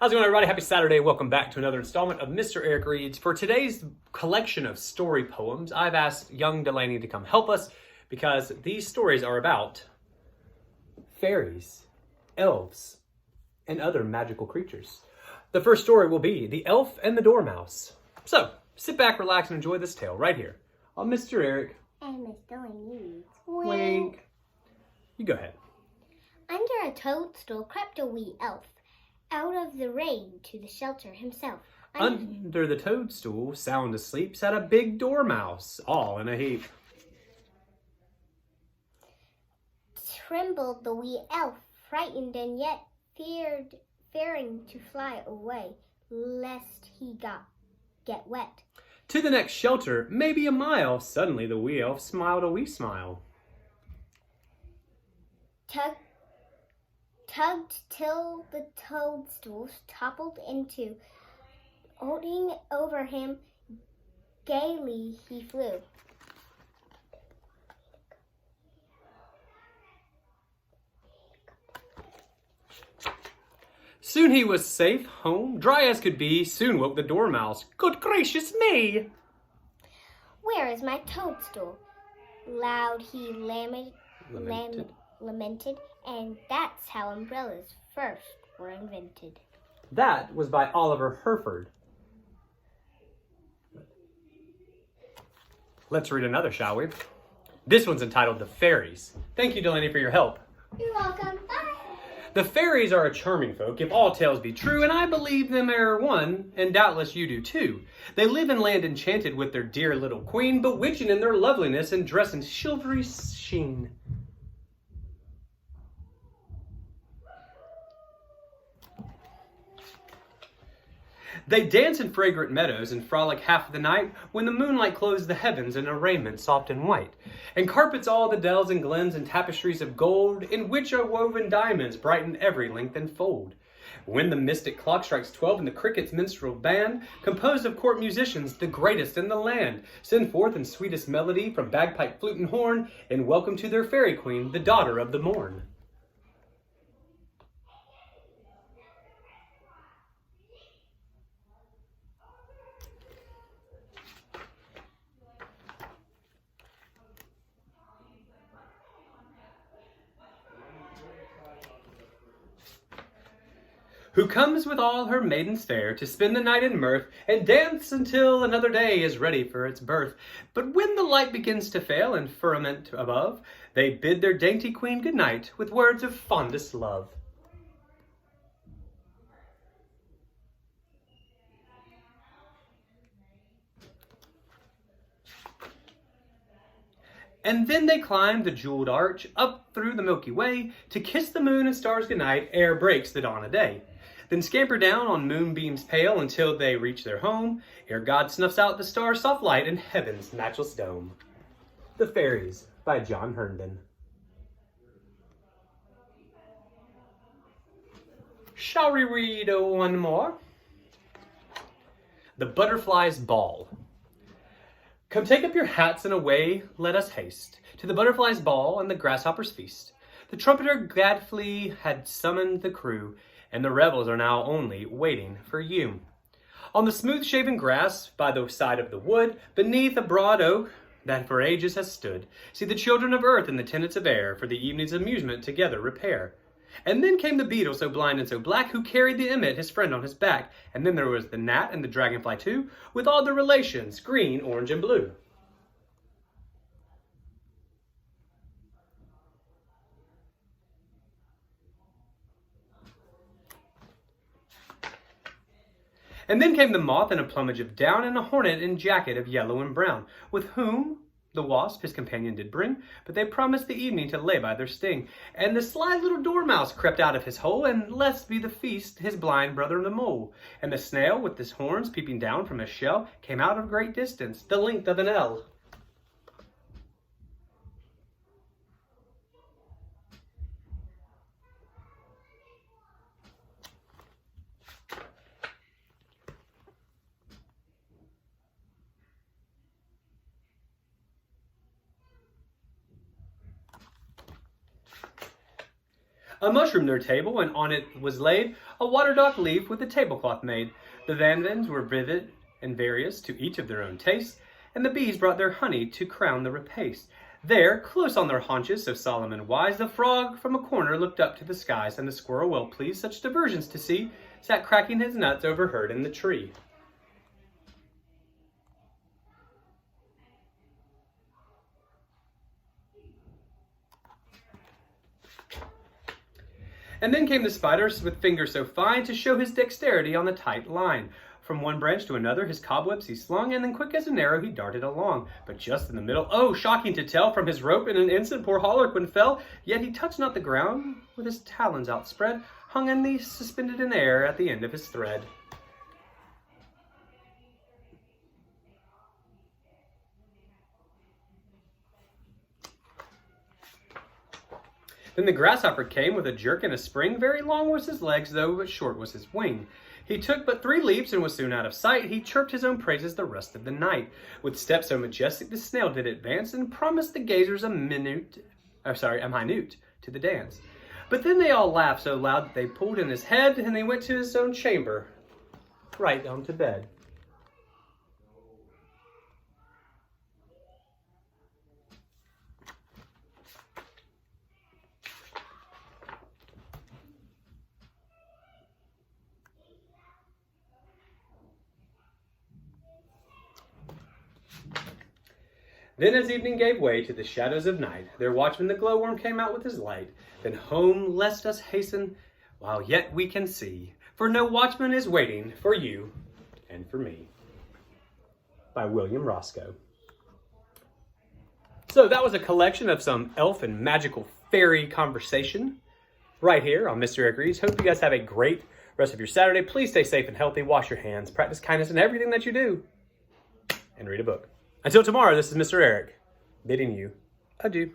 How's it going, everybody? Happy Saturday. Welcome back to another installment of Mr. Eric Reads. For today's collection of story poems, I've asked young Delaney to come help us because these stories are about fairies, elves, and other magical creatures. The first story will be The Elf and the Dormouse. So, sit back, relax, and enjoy this tale right here on Mr. Eric. And Miss Delaney reads. Wink. You go ahead. Under a toadstool crept a wee elf, out of the rain to the shelter himself. Under the toadstool, sound asleep, sat a big dormouse, all in a heap. Trembled the wee elf, frightened and yet fearing to fly away, lest he get wet. To the next shelter, maybe a mile, suddenly the wee elf smiled a wee smile. Tugged till the toadstool toppled into, holding over him, gaily he flew. Soon he was safe home, dry as could be. Soon woke the dormouse. Good gracious me! Where is my toadstool? Loud he lamented, and that's how umbrellas first were invented. That was by Oliver Herford. Let's read another, shall we? This one's entitled The Fairies. Thank you, Delaney, for your help. You're welcome. Bye. The fairies are a charming folk, if all tales be true, and I believe them ere one, and doubtless you do too. They live in land enchanted with their dear little queen, bewitching in their loveliness and dress in silvery sheen. They dance in fragrant meadows and frolic half the night when the moonlight clothes the heavens in a raiment soft and white, and carpets all the dells and glens and tapestries of gold, in which are woven diamonds brighten every length and fold. When the mystic clock strikes 12 and the cricket's minstrel band, composed of court musicians, the greatest in the land, send forth in sweetest melody from bagpipe, flute, and horn, and welcome to their fairy queen, the daughter of the morn. Who comes with all her maidens fair to spend the night in mirth and dance until another day is ready for its birth. But when the light begins to fail in firmament above, they bid their dainty queen good night with words of fondest love. And then they climb the jeweled arch up through the Milky Way to kiss the moon and stars goodnight ere breaks the dawn of day. Then scamper down on moonbeams pale until they reach their home, ere God snuffs out the stars' soft light in heaven's matchless dome. The Fairies by John Herndon. Shall we read one more? The Butterfly's Ball. Come take up your hats and away let us haste to the butterfly's ball and the grasshopper's feast. The trumpeter gladly had summoned the crew, and the revels are now only waiting for you. On the smooth-shaven grass by the side of the wood, beneath a broad oak that for ages has stood, see the children of earth and the tenants of air for the evening's amusement together repair. And then came the beetle so blind and so black, who carried the emmet, his friend, on his back. And then there was the gnat and the dragonfly too, with all their relations, green, orange, and blue. And then came the moth in a plumage of down, and a hornet in jacket of yellow and brown, with whom the wasp his companion did bring, but they promised the evening to lay by their sting. And the sly little dormouse crept out of his hole, and lest be the feast his blind brother the mole. And the snail with his horns peeping down from his shell came out of great distance, the length of an ell. A mushroom their table, and on it was laid a water dock leaf with a tablecloth made. The viands were vivid and various, to each of their own taste, and the bees brought their honey to crown the repast. There, close on their haunches, so solemn and wise, the frog from a corner looked up to the skies, and the squirrel, well pleased such diversions to see, sat cracking his nuts overheard in the tree. And then came the spider with fingers so fine to show his dexterity on the tight line. From one branch to another his cobwebs he slung, and then quick as an arrow he darted along. But just in the middle, oh, shocking to tell, from his rope in an instant poor Harlequin fell. Yet he touched not the ground, with his talons outspread, hung in the suspended in air at the end of his thread. Then the grasshopper came with a jerk and a spring. Very long was his legs, though but short was his wing. He took but 3 leaps and was soon out of sight. He chirped his own praises the rest of the night. With steps so majestic the snail did advance, and promised the gazers a minute to the dance. But then they all laughed so loud that they pulled in his head, and they went to his own chamber, right down to bed. Then as evening gave way to the shadows of night, their watchman the glowworm came out with his light. Then home let us hasten, while yet we can see, for no watchman is waiting for you and for me. By William Roscoe. So that was a collection of some elf and magical fairy conversation right here on Mr. Eric Reads. Hope you guys have a great rest of your Saturday. Please stay safe and healthy. Wash your hands. Practice kindness in everything that you do. And read a book. Until tomorrow, this is Mr. Eric, bidding you adieu.